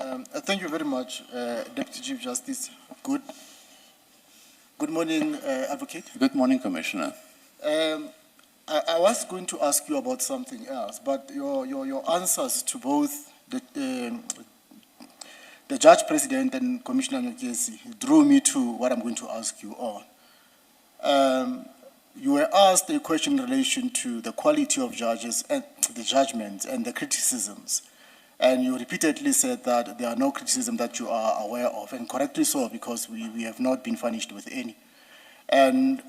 Thank you very much, Deputy Chief Justice. Good morning, Advocate. Good morning, Commissioner. I was going to ask you about something else, but your answers to both the Judge President and Commissioner JSC drew me to what I'm going to ask you on. You were asked a question in relation to the quality of judges and the judgments and the criticisms. And you repeatedly said that there are no criticisms that you are aware of, and correctly so, because we have not been furnished with any. And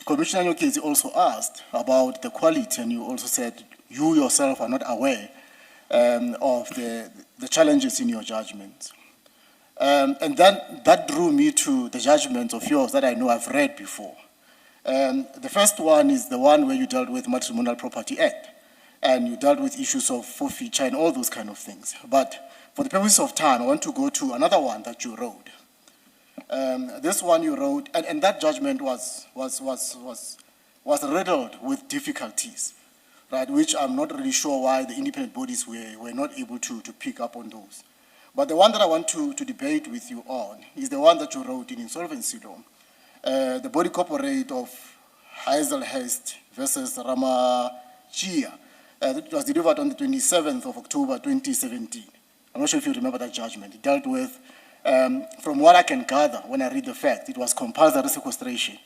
Commissioner Nyokezi also asked about the quality, and you also said you yourself are not aware of the challenges in your judgments. And that drew me to the judgments of yours that I know I've read before. The first one is the one where you dealt with Matrimonial Property Act, and you dealt with issues of forfeiture and all those kind of things. But for the purpose of time, I want to go to another one that you wrote. This one you wrote, and that judgment was riddled with difficulties, right? Which I'm not really sure why the independent bodies were not able to pick up on those. But the one that I want to debate with you on is the one that you wrote in insolvency law. The body corporate of Heiselhurst versus Ramachia. It was delivered on the 27th of October 2017. I'm not sure if you remember that judgment. It dealt with, from what I can gather when I read the fact, it was compulsory sequestration.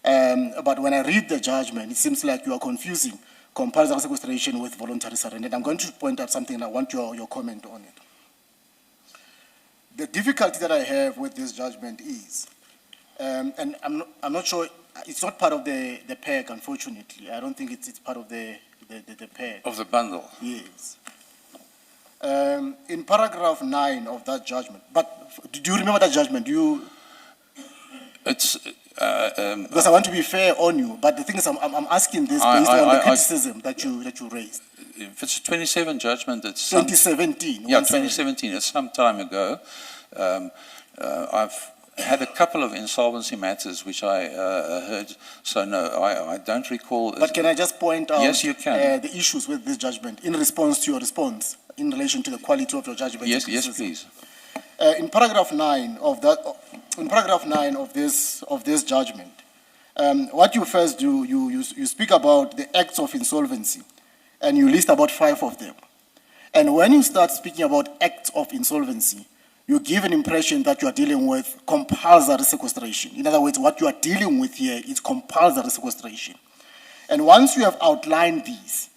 But when I read the judgment, it seems like you are confusing compulsory sequestration with voluntary surrender. And I'm going to point out something and I want your comment on it. The difficulty that I have with this judgment is, and I'm not sure, it's not part of the PEG, unfortunately. I don't think it's part of the PEG. Of the bundle? Yes. In paragraph 9 of that judgment, but do you remember that judgment? It's because I want to be fair on you, but the thing is, I'm asking this based on the criticism that you raised. If it's a 27 judgment, it's 2017. Yeah, 2017. It's some time ago. I've had a couple of insolvency matters which I heard. So no, I don't recall. But can I just point out? Yes, you can. The issues with this judgment in response to your response in relation to the quality of your judgment? Yes, please. In paragraph 9 of that, in paragraph 9 of this judgment, what you first do, you speak about the acts of insolvency, and you list about 5 of them. And when you start speaking about acts of insolvency, you give an impression that you are dealing with compulsory sequestration. In other words, what you are dealing with here is compulsory sequestration. And once you have outlined these,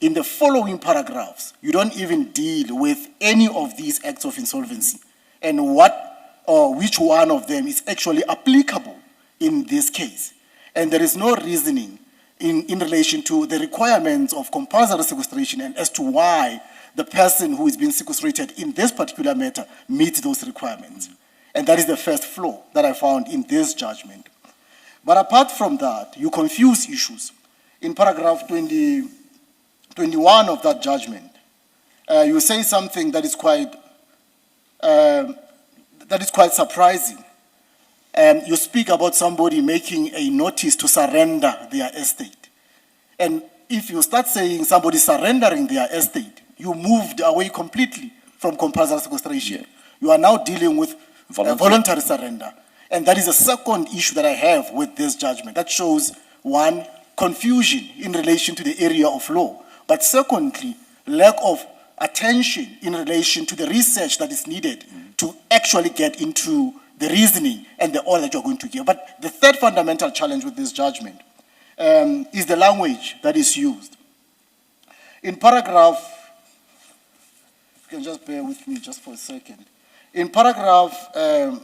in the following paragraphs, you don't even deal with any of these acts of insolvency and what or which one of them is actually applicable in this case. And there is no reasoning in relation to the requirements of compulsory sequestration and as to why the person who is being sequestrated in this particular matter meets those requirements. And that is the first flaw that I found in this judgment. But apart from that, you confuse issues. In paragraph 21 of that judgment, you say something that is quite surprising. You speak about somebody making a notice to surrender their estate. And if you start saying somebody surrendering their estate, you moved away completely from compulsory sequestration. Yeah. You are now dealing with voluntary surrender. And that is a second issue that I have with this judgment. That shows, one, confusion in relation to the area of law. But secondly, lack of attention in relation to the research that is needed to actually get into the reasoning and the order that you're going to give. But the third fundamental challenge with this judgment is the language that is used. In paragraph, you can just bear with me just for a second. In paragraph, I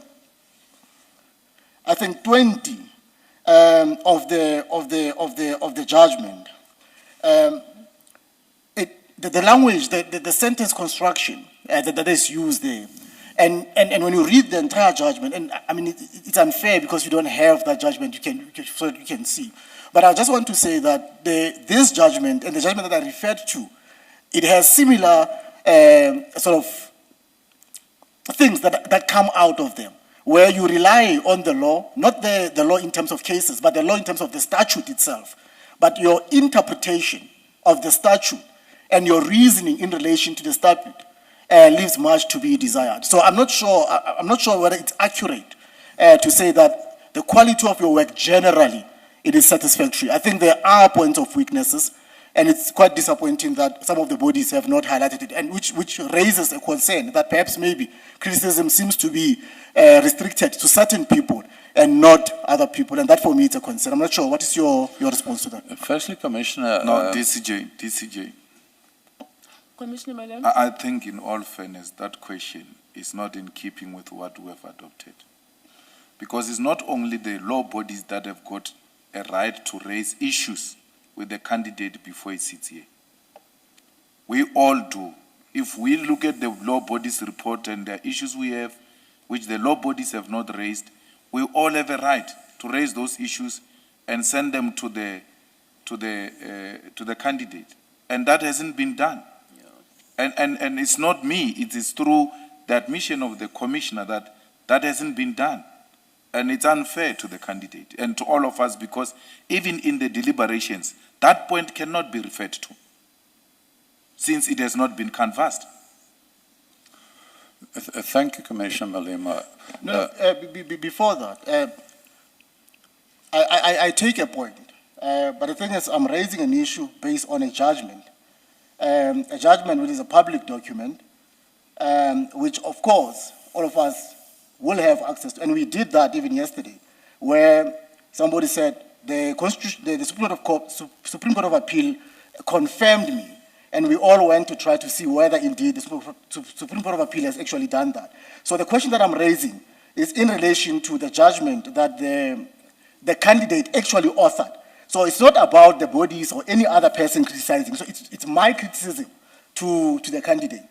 think 20 of the judgment, the language, the sentence construction that is used there, and when you read the entire judgment, and I mean it's unfair because you don't have that judgment, so you can see. But I just want to say that this judgment and the judgment that I referred to, it has similar sort of things that come out of them, where you rely on the law, not the law in terms of cases, but the law in terms of the statute itself, but your interpretation of the statute and your reasoning in relation to the statute. leaves much to be desired. So I'm not sure whether it's accurate to say that the quality of your work generally, it is satisfactory. I think there are points of weaknesses, and it's quite disappointing that some of the bodies have not highlighted it, and which raises a concern that perhaps maybe criticism seems to be restricted to certain people and not other people, and that for me is a concern. I'm not sure. What is your response to that? Firstly, Commissioner... No, DCJ. Commissioner Malema? I think in all fairness, that question is not in keeping with what we have adopted. Because it's not only the law bodies that have got a right to raise issues with the candidate before he sits here. We all do. If we look at the law bodies report and the issues we have, which the law bodies have not raised, we all have a right to raise those issues and send them to the candidate. And that hasn't been done. Yeah. And it's not me, it is through the admission of the commissioner that hasn't been done. And it's unfair to the candidate and to all of us, because even in the deliberations, that point cannot be referred to, since it has not been canvassed. Thank you, Commissioner Malema. Before that, I take a point, but the thing is, I'm raising an issue based on a judgment which is a public document, which, of course, all of us will have access to, and we did that even yesterday, where somebody said the Supreme Court of Appeal confirmed me, and we all went to try to see whether indeed the Supreme Court of Appeal has actually done that. So the question that I'm raising is in relation to the judgment that the candidate actually authored. So it's not about the bodies or any other person criticizing. So it's my criticism to the candidate.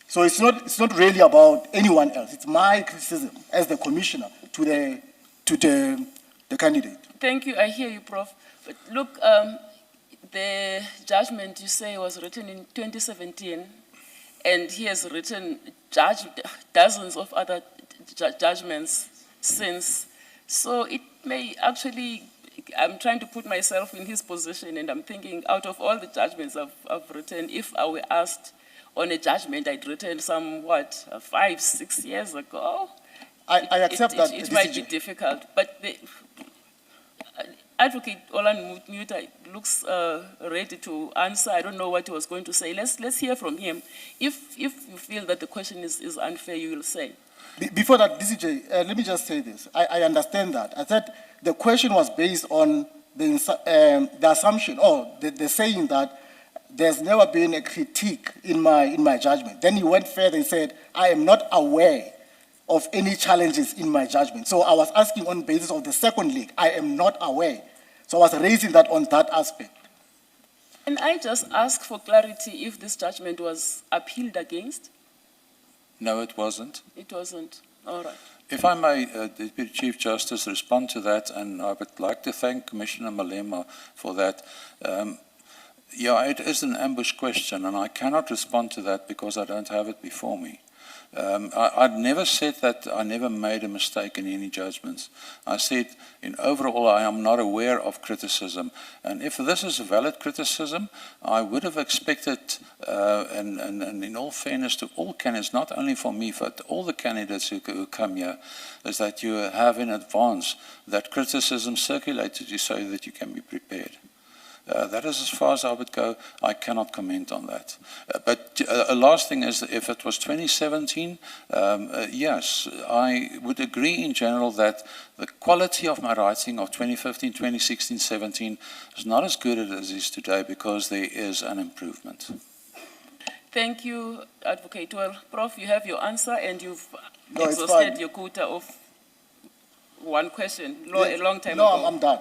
So it's not really about anyone else. It's my criticism as the commissioner to the candidate. Thank you. I hear you, Prof. But look, the judgment you say was written in 2017, and he has written dozens of other judgments since. So it may actually, I'm trying to put myself in his position, and I'm thinking, out of all the judgments I've written, if I were asked on a judgment I'd written some, 5, 6 years ago, I accept that. It might be difficult. But the Advocate Holland-Müter looks ready to answer. I don't know what he was going to say. Let's hear from him. If you feel that the question is unfair, you will say. Before that, DCJ, let me just say this. I understand that. I said the question was based on the assumption, or the saying that there's never been a critique in my judgment. Then he went further and said, I am not aware of any challenges in my judgment. So I was asking on the basis of the second leg. I am not aware. So I was raising that on that aspect. And I just ask for clarity if this judgment was appealed against? No, it wasn't. It wasn't. All right. If I may, Deputy Chief Justice, respond to that, and I would like to thank Commissioner Malema for that. Yeah, it is an ambush question, and I cannot respond to that because I don't have it before me. I've never said that I never made a mistake in any judgments. I said, in overall, I am not aware of criticism. And if this is a valid criticism, I would have expected, and in all fairness to all candidates, not only for me, but all the candidates who come here, is that you have in advance that criticism circulated to you so that you can be prepared. That is as far as I would go. I cannot comment on that. But last thing is, if it was 2017, yes, I would agree in general that the quality of my writing of 2015, 2016, 17 is not as good as it is today because there is an improvement. Thank you, Advocate. Well, Prof, you have your answer, and you've exhausted your quota of one question a long time ago. No, I'm done.